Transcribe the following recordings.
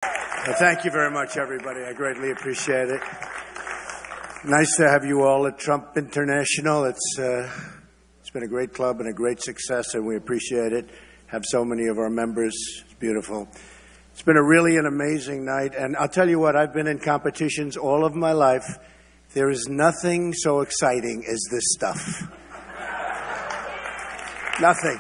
Well, thank you very much, everybody. I greatly appreciate it. Nice to have you all at Trump International. It's been a great club and a great success, and we appreciate it. Have so many of our members. It's beautiful. It's been an amazing night, and I'll tell you what, I've been in competitions all of my life. There is nothing so exciting as this stuff. Nothing.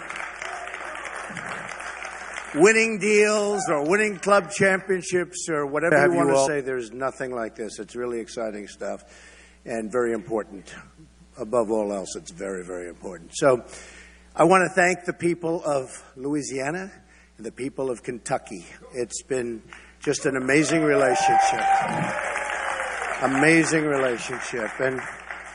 Winning deals or winning club championships or whatever you want to say, there's nothing like this. It's really exciting stuff and very important. Above all else, it's very, very important. So I want to thank the people of Louisiana and the people of Kentucky. It's been just an amazing relationship. Amazing relationship. And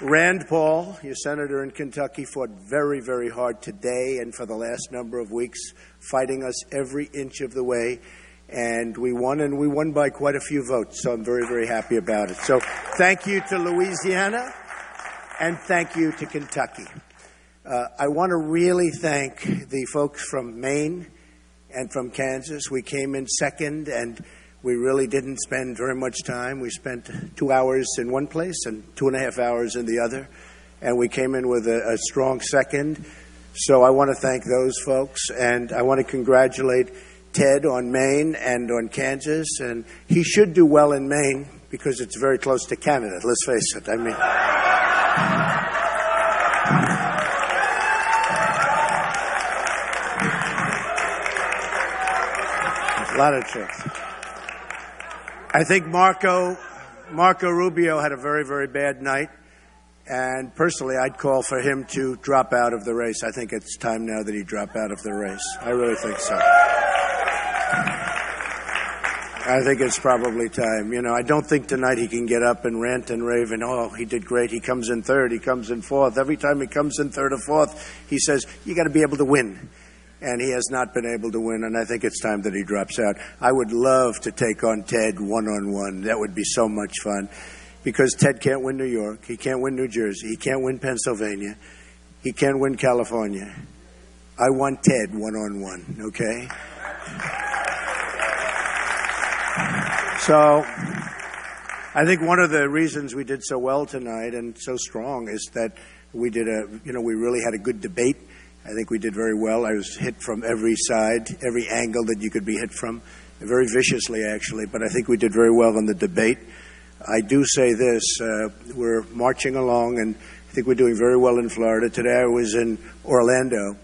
Rand Paul, your senator in Kentucky, fought very, very hard today and for the last number of weeks, fighting us every inch of the way. And we won by quite a few votes. So I'm very, very happy about it. So thank you to Louisiana and thank you to Kentucky. I want to really thank the folks from Maine and from Kansas. We came in second, and we really didn't spend very much time. We spent 2 hours in one place and 2.5 hours in the other, and we came in with a strong second. So I want to thank those folks, and I want to congratulate Ted on Maine and on Kansas, and he should do well in Maine because it's very close to Canada, let's face it. I mean, a lot of truth. I think Marco Rubio had a very, very bad night, and personally, I'd call for him to drop out of the race. I think it's time now that he drop out of the race. I really think so. I think it's probably time. You know, I don't think tonight he can get up and rant and rave and, oh, he did great. He comes in third. He comes in fourth. Every time he comes in third or fourth, he says, you got to be able to win. And he has not been able to win, and I think it's time that he drops out. I would love to take on Ted one-on-one. That would be so much fun, because Ted can't win New York. He can't win New Jersey. He can't win Pennsylvania. He can't win California. I want Ted one-on-one, okay? So I think one of the reasons we did so well tonight and so strong is that we really had a good debate. I think we did very well. I was hit from every side, every angle that you could be hit from, very viciously, actually. But I think we did very well in the debate. I do say this, we're marching along, and I think we're doing very well in Florida. Today I was in Orlando.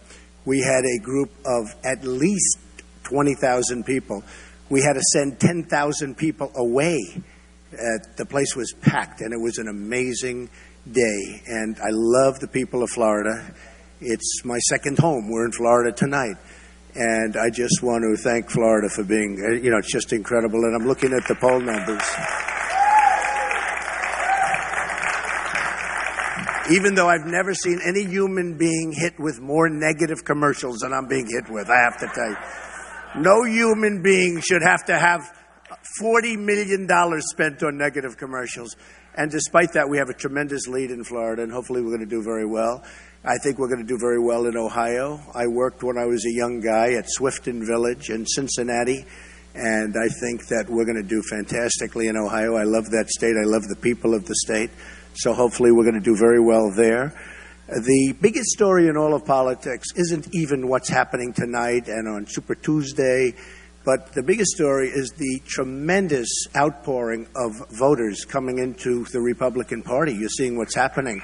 We had a group of at least 20,000 people. We had to send 10,000 people away. The place was packed, and it was an amazing day. And I love the people of Florida. It's my second home. We're in Florida tonight. And I just want to thank Florida for being, it's just incredible. And I'm looking at the poll numbers. Even though I've never seen any human being hit with more negative commercials than I'm being hit with, I have to tell you. No human being should have to have $40 million spent on negative commercials. And despite that, we have a tremendous lead in Florida, and hopefully we're going to do very well. I think we're going to do very well in Ohio. I worked when I was a young guy at Swifton Village in Cincinnati, and I think that we're going to do fantastically in Ohio. I love that state. I love the people of the state. So hopefully we're going to do very well there. The biggest story in all of politics isn't even what's happening tonight and on Super Tuesday, but the biggest story is the tremendous outpouring of voters coming into the Republican Party. You're seeing what's happening.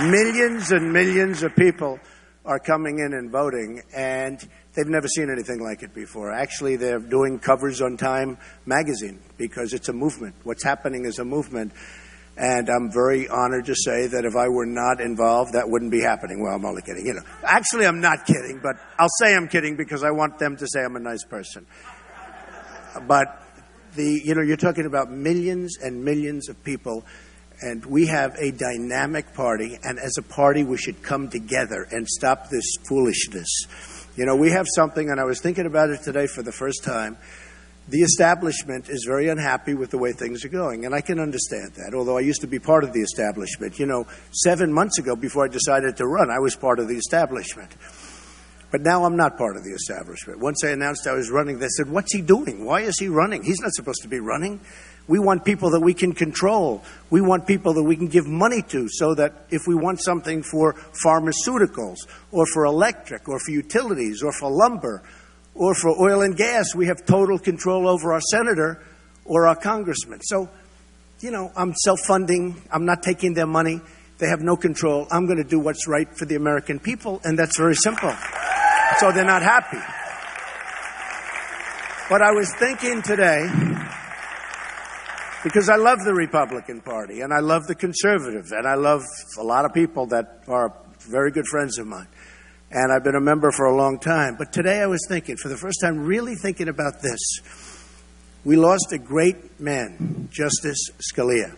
Millions and millions of people are coming in and voting, and they've never seen anything like it before. Actually, they're doing covers on Time magazine because it's a movement. What's happening is a movement, and I'm very honored to say that if I were not involved, that wouldn't be happening. Well, I'm only kidding. Actually, I'm not kidding, but I'll say I'm kidding because I want them to say I'm a nice person. But you're talking about millions and millions of people, and we have a dynamic party, and as a party, we should come together and stop this foolishness. We have something, and I was thinking about it today for the first time. The establishment is very unhappy with the way things are going, and I can understand that, although I used to be part of the establishment. 7 months ago, before I decided to run, I was part of the establishment. But now I'm not part of the establishment. Once I announced I was running, they said, what's he doing? Why is he running? He's not supposed to be running. We want people that we can control. We want people that we can give money to, so that if we want something for pharmaceuticals or for electric or for utilities or for lumber or for oil and gas, we have total control over our senator or our congressman. So, you know, I'm self-funding. I'm not taking their money. They have no control. I'm going to do what's right for the American people, and that's very simple. So they're not happy. But I was thinking today, because I love the Republican Party, and I love the conservatives, and I love a lot of people that are very good friends of mine. And I've been a member for a long time. But today I was thinking, for the first time, really thinking about this. We lost a great man, Justice Scalia.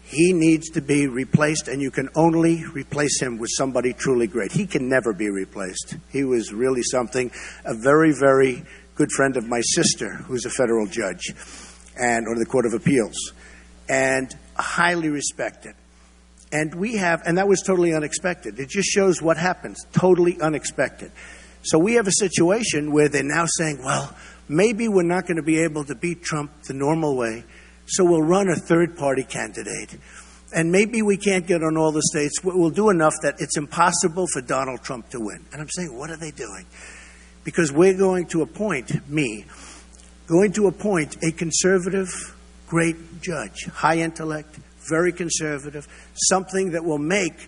He needs to be replaced, and you can only replace him with somebody truly great. He can never be replaced. He was really something, a very, very good friend of my sister, who's a federal judge and on the Court of Appeals, and highly respected. And that was totally unexpected. It just shows what happens, totally unexpected. So we have a situation where they're now saying, well, maybe we're not going to be able to beat Trump the normal way, so we'll run a third-party candidate. And maybe we can't get on all the states. We'll do enough that it's impossible for Donald Trump to win. And I'm saying, what are they doing? Because we're going to appoint a conservative, great judge, high intellect, very conservative, something that will make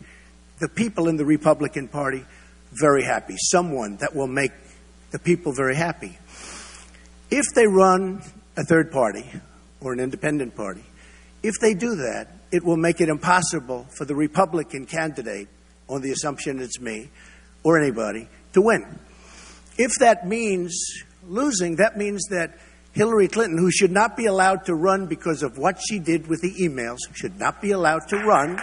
the people in the Republican Party very happy, someone that will make the people very happy. If they run a third party or an independent party, if they do that, it will make it impossible for the Republican candidate, on the assumption it's me or anybody, to win. If that means losing, that means that Hillary Clinton, who should not be allowed to run because of what she did with the emails, should not be allowed to run.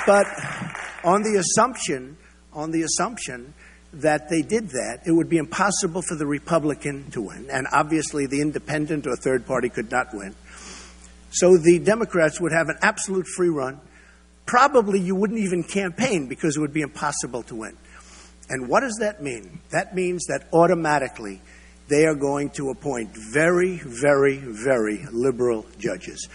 But on the assumption that they did that, it would be impossible for the Republican to win. And obviously the independent or third party could not win. So the Democrats would have an absolute free run. Probably you wouldn't even campaign because it would be impossible to win. And what does that mean? That means that automatically they are going to appoint very, very, very liberal judges.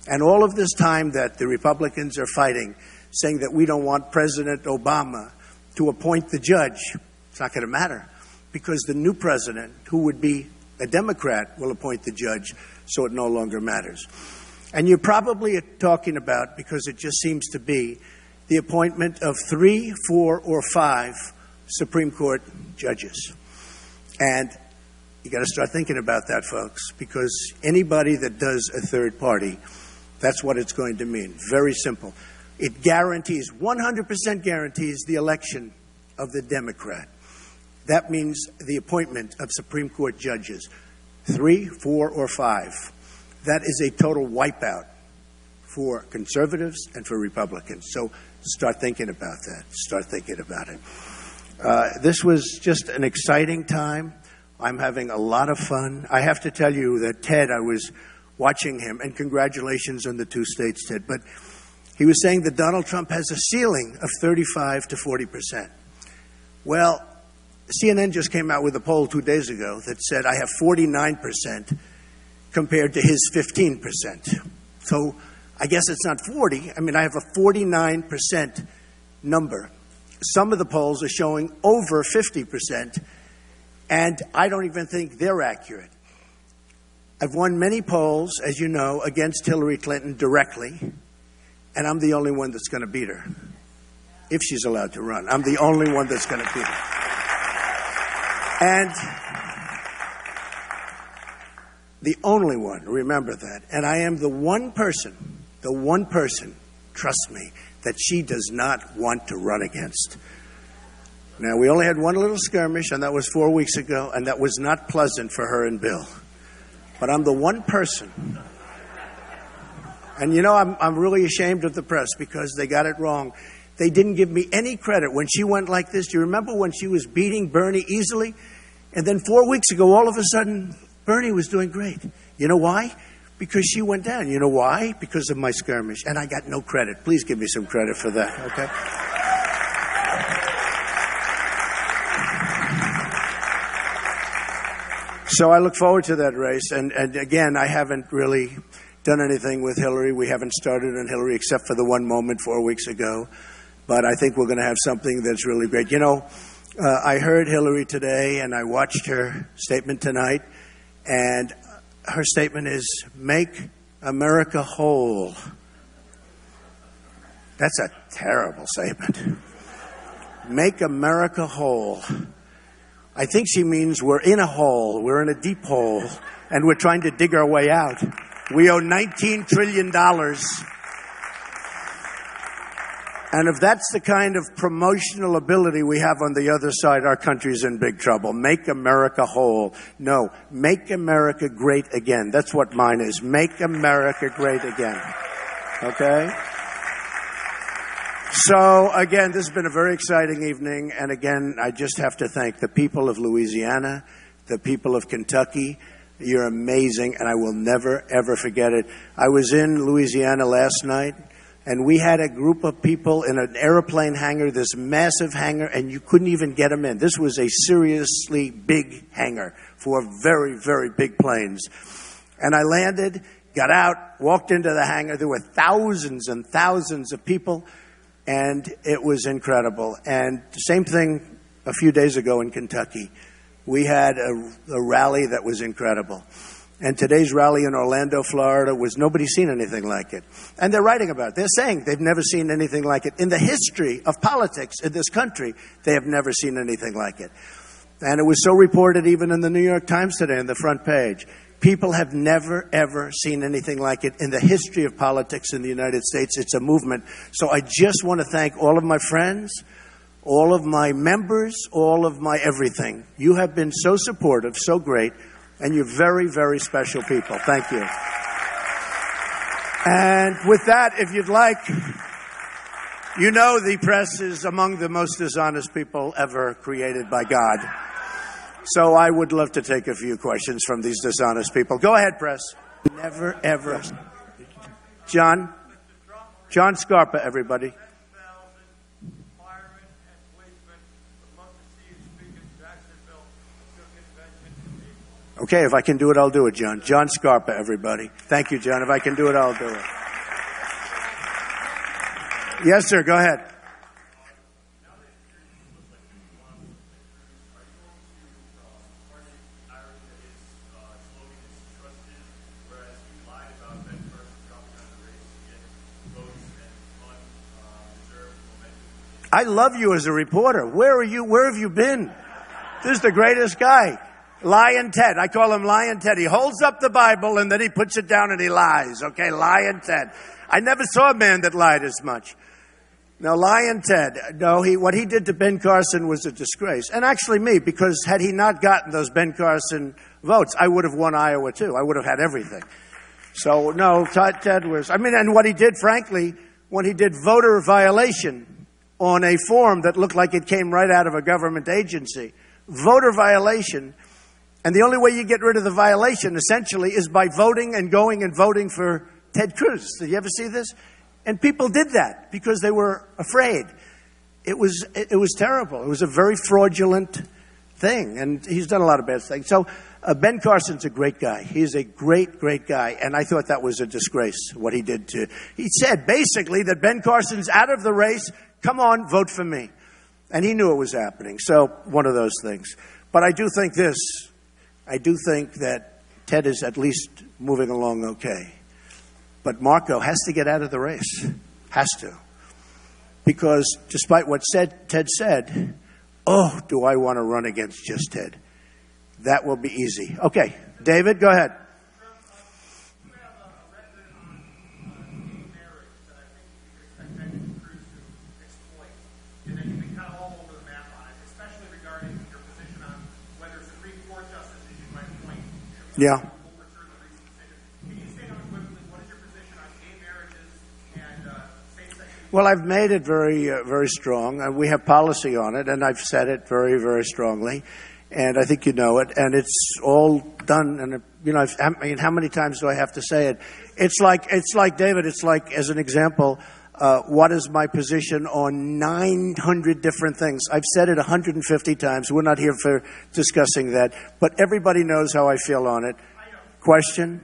And all of this time that the Republicans are fighting, saying that we don't want President Obama to appoint the judge, it's not going to matter, because the new president, who would be a Democrat, will appoint the judge, so it no longer matters. And you're probably talking about, because it just seems to be, the appointment of 3, 4, or 5 Supreme Court judges. And you got to start thinking about that, folks, because anybody that does a third party, that's what it's going to mean. Very simple. It guarantees, 100% guarantees the election of the Democrat. That means the appointment of Supreme Court judges, 3, 4, or 5. That is a total wipeout for conservatives and for Republicans. So start thinking about that. Start thinking about it. This was just an exciting time. I'm having a lot of fun. I have to tell you that Ted, I was watching him, and congratulations on the 2 states, Ted, but he was saying that Donald Trump has a ceiling of 35 to 40%. Well, CNN just came out with a poll 2 days ago that said I have 49% compared to his 15%. So I guess it's not 40. I mean, I have a 49% number. Some of the polls are showing over 50%, and I don't even think they're accurate. I've won many polls, as you know, against Hillary Clinton directly, and I'm the only one that's going to beat her, if she's allowed to run. I'm the only one that's going to beat her. And the only one, remember that. And I am the one person, trust me, that she does not want to run against. Now, we only had one little skirmish, and that was 4 weeks ago, and that was not pleasant for her and Bill. But I'm the one person. And you know, I'm really ashamed of the press because they got it wrong. They didn't give me any credit when she went like this. Do you remember when she was beating Bernie easily? And then 4 weeks ago, all of a sudden, Bernie was doing great. You know why? because she went down. You know why? Because of my skirmish. And I got no credit. Please give me some credit for that, okay? So I look forward to that race. And again, I haven't really done anything with Hillary. We haven't started on Hillary except for the one moment 4 weeks ago. But I think we're going to have something that's really great. You know, I heard Hillary today, and I watched her statement tonight. And her statement is, make America whole. That's a terrible statement. Make America whole. I think she means we're in a hole, we're in a deep hole, and we're trying to dig our way out. We owe $19 trillion. And if that's the kind of promotional ability we have on the other side, our country's in big trouble. Make America whole. No, make America great again. That's what mine is. Make America great again. Okay? So, again, this has been a very exciting evening. And again, I just have to thank the people of Louisiana, the people of Kentucky. You're amazing, and I will never, ever forget it. I was in Louisiana last night. And we had a group of people in an airplane hangar, this massive hangar, and you couldn't even get them in. This was a seriously big hangar for very, very big planes. And I landed, got out, walked into the hangar. There were thousands and thousands of people, and it was incredible. And the same thing a few days ago in Kentucky. We had a rally that was incredible. And today's rally in Orlando, Florida, was nobody's seen anything like it. And they're writing about it. They're saying they've never seen anything like it. In the history of politics in this country, they have never seen anything like it. And it was so reported even in the New York Times today on the front page. People have never, ever seen anything like it in the history of politics in the United States. It's a movement. So I just want to thank all of my friends, all of my members, all of my everything. You have been so supportive, so great. And you're very, very special people. Thank you. And with that, if you'd like, you know the press is among the most dishonest people ever created by God. So I would love to take a few questions from these dishonest people. Go ahead, press. Never, ever. John Scarpa, everybody. Okay, if I can do it, I'll do it, John. John Scarpa, everybody. Thank you, John. If I can do it, I'll do it. Yes, sir. Go ahead. I love you as a reporter. Where are you? Where have you been? This is the greatest guy. Lion Ted. I call him Lion Ted. He holds up the Bible and then he puts it down and he lies. Okay, Lion Ted. I never saw a man that lied as much. No, Lion Ted. No, what he did to Ben Carson was a disgrace. And actually me, because had he not gotten those Ben Carson votes, I would have won Iowa too. I would have had everything. So no, Ted was, and what he did, frankly, when he did voter violation on a form that looked like it came right out of a government agency, voter violation. And the only way you get rid of the violation, essentially, is by voting and going and voting for Ted Cruz. Did you ever see this? And people did that because they were afraid. It was terrible. It was a very fraudulent thing. And he's done a lot of bad things. So Ben Carson's a great guy. He's a great, great guy. And I thought that was a disgrace, what he did to... He said, basically, that Ben Carson's out of the race. Come on, vote for me. And he knew it was happening. So one of those things. But I do think this... I do think that Ted is at least moving along okay. But Marco has to get out of the race. Has to. Because despite what Ted said, oh, do I want to run against just Ted. That will be easy. Okay, David, go ahead. Yeah. Well, I've made it very, very strong. We have policy on it, and I've said it very, very strongly. and I think you know it, and it's all done. And I mean, how many times do I have to say it? It's like David. It's like, as an example, what is my position on 900 different things? I've said it 150 times. We're not here for discussing that, but everybody knows how I feel on it. Question.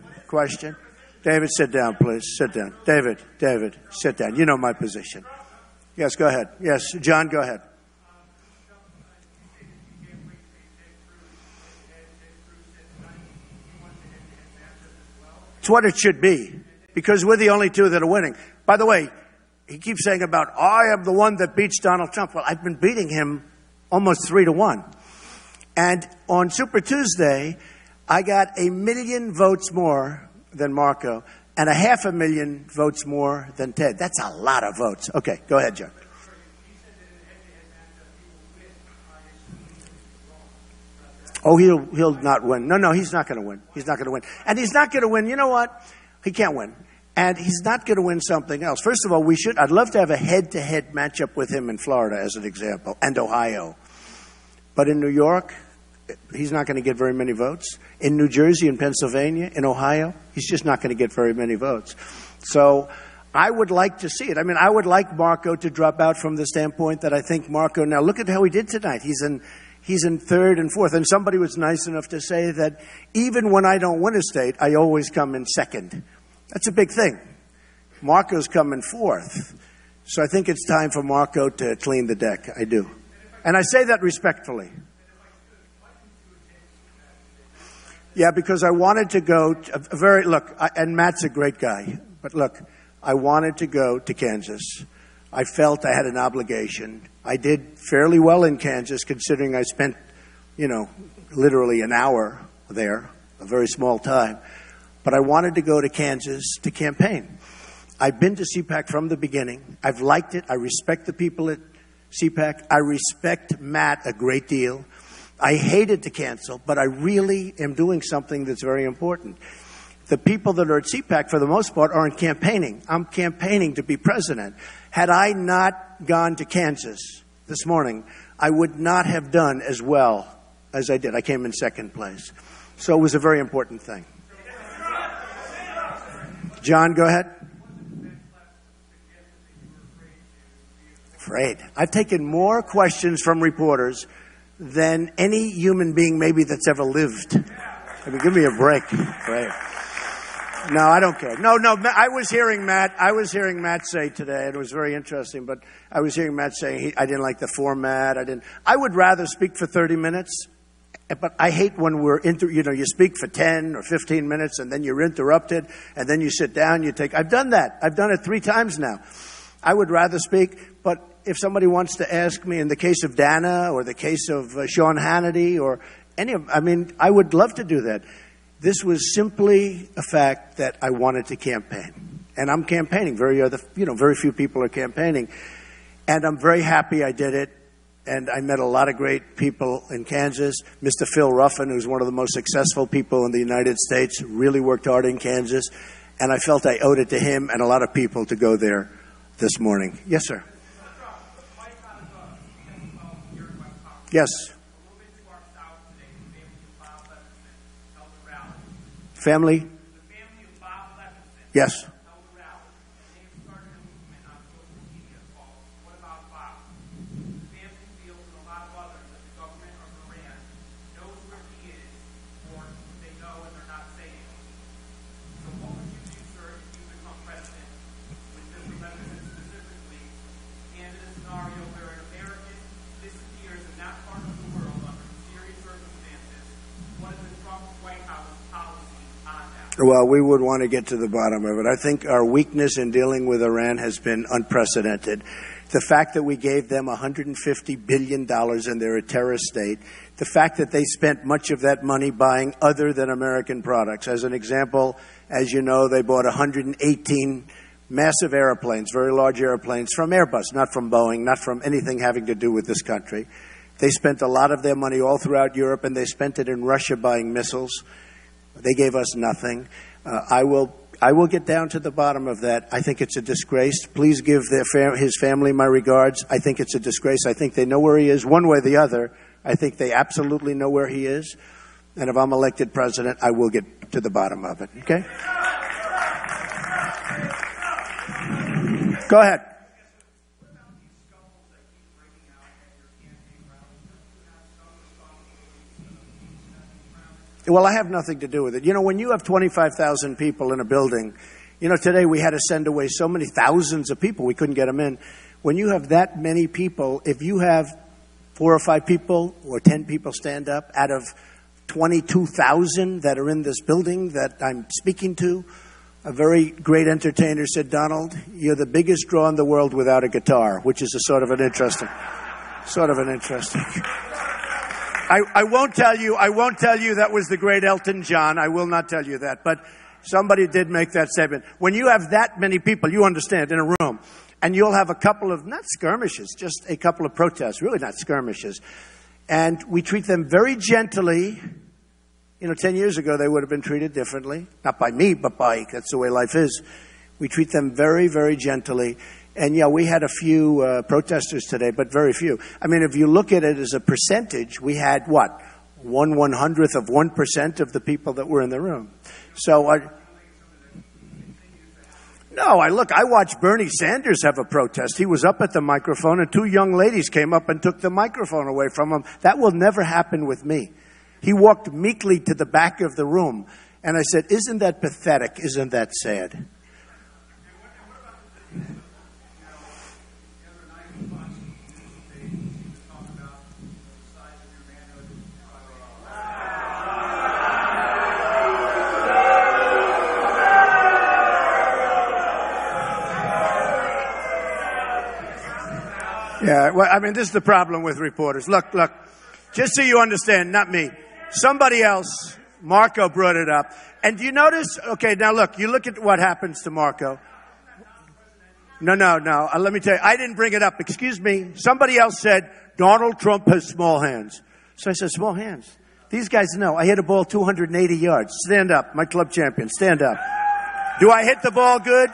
David, sit down, please. Sit down. David, sit down. You know my position. Yes, go ahead. Yes, John, go ahead. It's what it should be, because we're the only two that are winning. By the way, he keeps saying about, I am the one that beats Donald Trump. Well, I've been beating him almost 3-1. And on Super Tuesday, I got 1 million votes more than Marco and 500,000 votes more than Ted. That's a lot of votes. Okay, go ahead, John. Oh, he'll not win. No, he's not going to win. He's not going to win. And he's not going to win. You know what? He can't win. And he's not going to win something else. First of all, I'd love to have a head-to-head matchup with him in Florida, as an example, and Ohio. But in New York, he's not going to get very many votes. In New Jersey, in Pennsylvania, in Ohio, he's just not going to get very many votes. So I would like to see it. I mean, I would like Marco to drop out from the standpoint that I think Marco, now look at how he did tonight. He's in third and fourth. And somebody was nice enough to say that even when I don't win a state, I always come in second. That's a big thing. Marco's come in fourth. So I think it's time for Marco to clean the deck. I do. And I say that respectfully. Yeah, because I wanted to go and Matt's a great guy, but look, I wanted to go to Kansas. I felt I had an obligation. I did fairly well in Kansas, considering I spent, literally an hour there, a very small time. But I wanted to go to Kansas to campaign. I've been to CPAC from the beginning. I've liked it. I respect the people at CPAC. I respect Matt a great deal. I hated to cancel, but I really am doing something that's very important. The people that are at CPAC, for the most part, aren't campaigning. I'm campaigning to be president. Had I not gone to Kansas this morning, I would not have done as well as I did. I came in second place. So it was a very important thing. John, go ahead. Afraid. I've taken more questions from reporters than any human being maybe that's ever lived. I mean, give me a break. Right. No, I don't care. No, I was hearing Matt say today, and it was very interesting, but I was hearing Matt saying I didn't like the format. I would rather speak for 30 minutes, but I hate when you speak for 10 or 15 minutes and then you're interrupted and then you sit down, I've done that. I've done it 3 times now. I would rather speak, but if somebody wants to ask me in the case of Dana or the case of Sean Hannity or I would love to do that. This was simply a fact that I wanted to campaign. And I'm campaigning. Very few people are campaigning. And I'm very happy I did it. And I met a lot of great people in Kansas. Mr. Phil Ruffin, who's one of the most successful people in the United States, really worked hard in Kansas. And I felt I owed it to him and a lot of people to go there this morning. Yes, sir. Yes. Family? The family of Bob Levinson. Yes. Held a rally. They have started a movement on social media called What About Bob? The family feels and a lot of others that the government of Iran knows where he is, or they know and they're not saying it. So what would you do, sir, if you become president with Mr. Levinson specifically, and in a scenario where an American disappears and not part of the world under serious circumstances? What is the Trump White House policy? Well, we would want to get to the bottom of it. I think our weakness in dealing with Iran has been unprecedented. The fact that we gave them $150 billion and they're a terrorist state, the fact that they spent much of that money buying other than American products. As an example, as you know, they bought 118 massive airplanes, very large airplanes, from Airbus, not from Boeing, not from anything having to do with this country. They spent a lot of their money all throughout Europe, and they spent it in Russia buying missiles. They gave us nothing. I will get down to the bottom of that. I think it's a disgrace. Please give his family my regards. I think it's a disgrace. I think they know where he is one way or the other, I think they absolutely know where he is. And if I'm elected president, I will get to the bottom of it, okay? Go ahead. Well, I have nothing to do with it. You know, when you have 25,000 people in a building, you know, today we had to send away so many thousands of people, we couldn't get them in. When you have that many people, if you have 4 or 5 people or 10 people stand up out of 22,000 that are in this building that I'm speaking to, a very great entertainer said, Donald, you're the biggest draw in the world without a guitar, which is a sort of an interesting. I won't tell you that was the great Elton John. I will not tell you that. But somebody did make that statement. When you have that many people, you understand, in a room, and you'll have a couple of, not skirmishes, just a couple of protests, really not skirmishes. And we treat them very gently. You know, 10 years ago, they would have been treated differently. Not by me, but that's the way life is. We treat them very, very gently. And yeah, we had a few protesters today, but very few. I mean, if you look at it as a percentage, we had what? 1/100th of 1% of the people that were in the room. So, I watched Bernie Sanders have a protest. He was up at the microphone and 2 young ladies came up and took the microphone away from him. That will never happen with me. He walked meekly to the back of the room. And I said, isn't that pathetic? Isn't that sad? Yeah, well, I mean, this is the problem with reporters. Look, just so you understand, not me. Somebody else, Marco brought it up. And do you notice? Okay, now look, you look at what happens to Marco. No. Let me tell you, I didn't bring it up. Excuse me. Somebody else said, Donald Trump has small hands. So I said, small hands? These guys know. I hit a ball 280 yards. Stand up. My club champion. Stand up. Do I hit the ball good?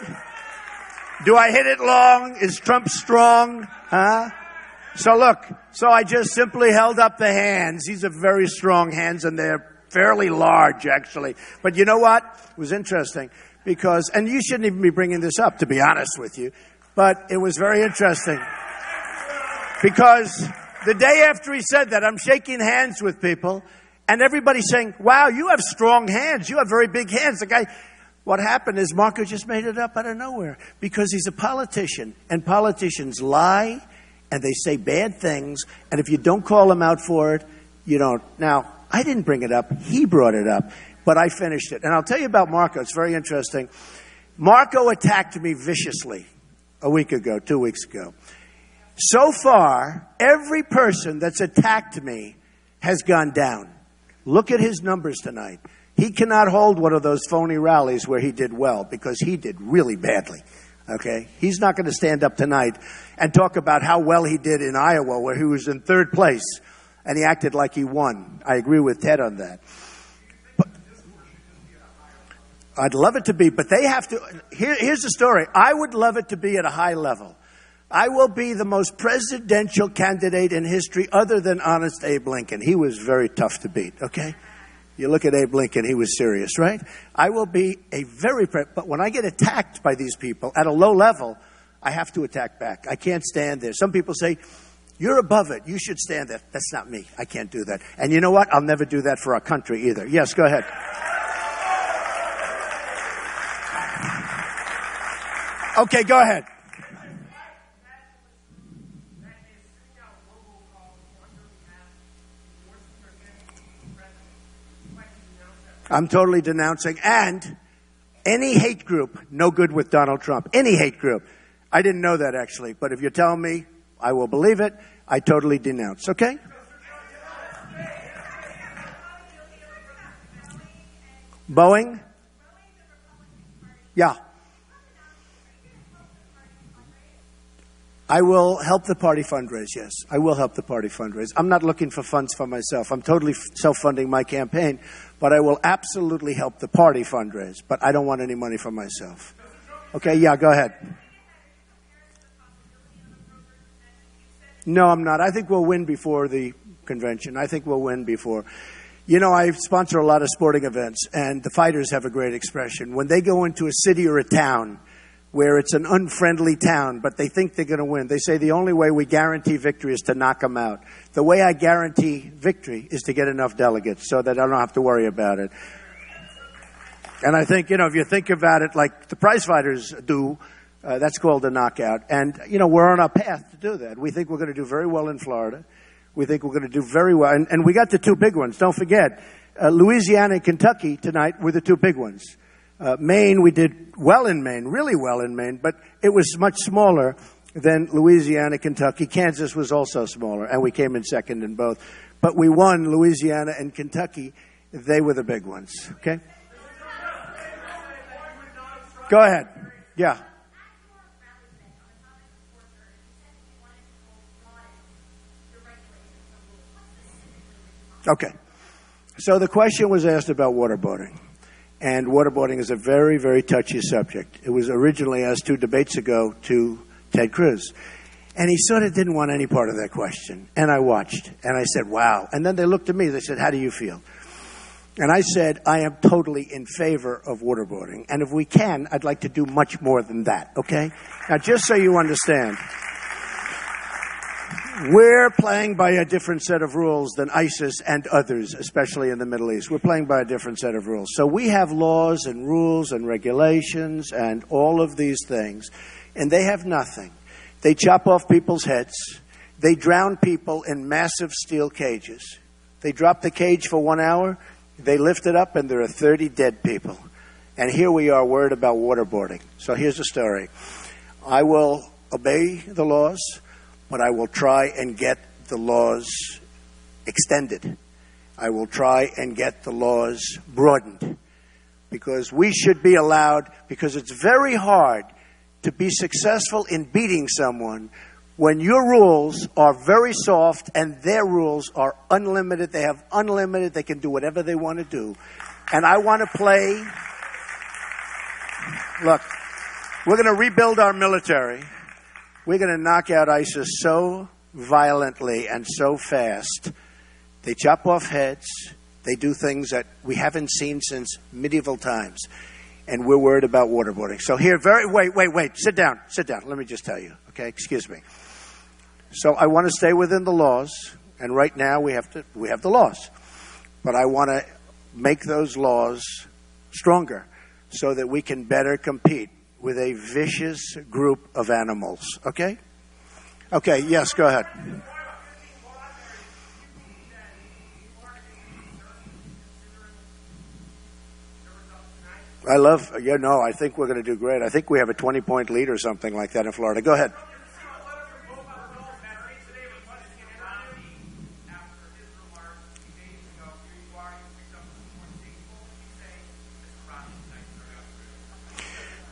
Do I hit it long? Is Trump strong? Huh? So I just simply held up the hands. These are very strong hands, and they're fairly large, actually. But you know what? It was interesting because, and you shouldn't even be bringing this up, to be honest with you, but it was very interesting because the day after he said that, I'm shaking hands with people, and everybody's saying, wow, you have strong hands. You have very big hands. The guy... What happened is Marco just made it up out of nowhere because he's a politician, and politicians lie and they say bad things, and if you don't call him out for it, you don't. Now, I didn't bring it up. He brought it up, but I finished it. And I'll tell you about Marco. It's very interesting. Marco attacked me viciously a week ago, 2 weeks ago. So far, every person that's attacked me has gone down. Look at his numbers tonight. He cannot hold one of those phony rallies where he did well because he did really badly, okay? He's not going to stand up tonight and talk about how well he did in Iowa where he was in 3rd place and he acted like he won. I agree with Ted on that. But I'd love it to be, but they have to. Here's the story. I would love it to be at a high level. I will be the most presidential candidate in history other than honest Abe Lincoln. He was very tough to beat, okay? You look at Abe Lincoln, he was serious, right? I will be but when I get attacked by these people at a low level, I have to attack back. I can't stand there. Some people say, you're above it. You should stand there. That's not me. I can't do that. And you know what? I'll never do that for our country either. Yes, go ahead. Okay, go ahead. I'm totally denouncing. And any hate group, no good with Donald Trump. Any hate group. I didn't know that, actually. But if you're telling me, I will believe it. I totally denounce. Okay? Boeing? Yeah. I will help the party fundraise, yes. I will help the party fundraise. I'm not looking for funds for myself. I'm totally self-funding my campaign, but I will absolutely help the party fundraise. But I don't want any money for myself. Okay, yeah, go ahead. No, I'm not. I think we'll win before the convention. I think we'll win before. You know, I sponsor a lot of sporting events, and the fighters have a great expression. When they go into a city or a town where it's an unfriendly town, but they think they're going to win, they say the only way we guarantee victory is to knock them out. The way I guarantee victory is to get enough delegates so that I don't have to worry about it. And I think, you know, if you think about it like the prize fighters do, that's called a knockout. And, you know, we're on our path to do that. We think we're going to do very well in Florida. We think we're going to do very well. And we got the two big ones. Don't forget, Louisiana and Kentucky tonight were the two big ones. Maine, we did well in Maine, really well in Maine, but it was much smaller than Louisiana, Kentucky. Kansas was also smaller, and we came in second in both. But we won Louisiana and Kentucky. They were the big ones, okay? Go ahead. Yeah. Okay. So the question was asked about waterboarding. And waterboarding is a very, very touchy subject. It was originally asked 2 debates ago to Ted Cruz. And he sort of didn't want any part of that question. And I watched. And I said, wow. And then they looked at me. They said, how do you feel? And I said, I am totally in favor of waterboarding. And if we can, I'd like to do much more than that, okay? Now, just so you understand, we're playing by a different set of rules than ISIS and others, especially in the Middle East. We're playing by a different set of rules. So we have laws and rules and regulations and all of these things, and they have nothing. They chop off people's heads. They drown people in massive steel cages. They drop the cage for 1 hour. They lift it up, and there are 30 dead people. And here we are worried about waterboarding. So here's the story. I will obey the laws, but I will try and get the laws extended. I will try and get the laws broadened. Because we should be allowed, because it's very hard to be successful in beating someone when your rules are very soft and their rules are unlimited. They have unlimited. They can do whatever they want to do. And I want to play. Look, we're going to rebuild our military. We're going to knock out ISIS so violently and so fast. They chop off heads. They do things that we haven't seen since medieval times. And we're worried about waterboarding. So here, wait. Sit down. Let me just tell you. Okay, excuse me. So I want to stay within the laws, and right now we have the laws. But I want to make those laws stronger so that we can better compete with a vicious group of animals. Okay? Okay, yes, go ahead. I think we're going to do great. I think we have a 20-point lead or something like that in Florida. Go ahead.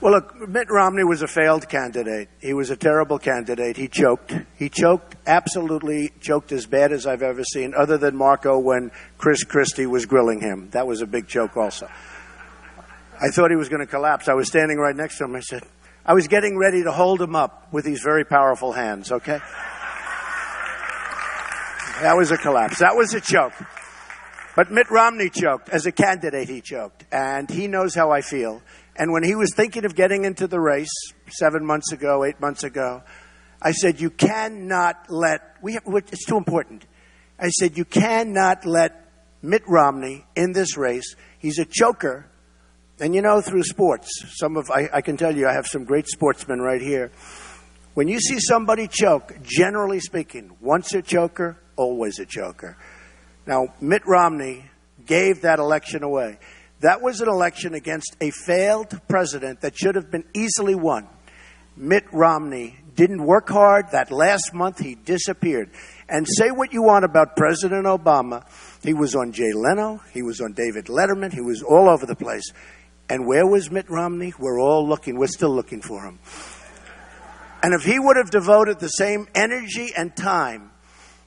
Well, look, Mitt Romney was a failed candidate. He was a terrible candidate. He choked. He choked, absolutely choked as bad as I've ever seen, other than Marco when Chris Christie was grilling him. That was a big choke also. I thought he was going to collapse. I was standing right next to him. I was getting ready to hold him up with these very powerful hands, okay? That was a collapse. That was a choke. But Mitt Romney choked. As a candidate, he choked. And he knows how I feel. And when he was thinking of getting into the race 7 months ago, 8 months ago, I said, you cannot let, it's too important. I said, you cannot let Mitt Romney in this race. He's a choker. And you know, through sports, I can tell you, I have some great sportsmen right here. When you see somebody choke, generally speaking, once a choker, always a choker. Now, Mitt Romney gave that election away. That was an election against a failed president that should have been easily won. Mitt Romney didn't work hard. That last month, he disappeared. And say what you want about President Obama. He was on Jay Leno. He was on David Letterman. He was all over the place. And where was Mitt Romney? We're all looking. We're still looking for him. And if he would have devoted the same energy and time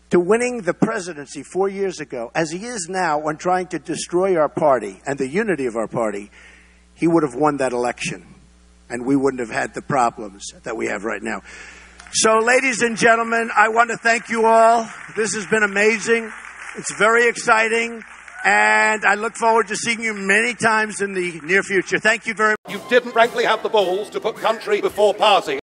to winning the presidency 4 years ago, as he is now on trying to destroy our party and the unity of our party, he would have won that election. And we wouldn't have had the problems that we have right now. So, ladies and gentlemen, I want to thank you all. This has been amazing. It's very exciting, and I look forward to seeing you many times in the near future. Thank you very much. You didn't frankly have the balls to put country before party.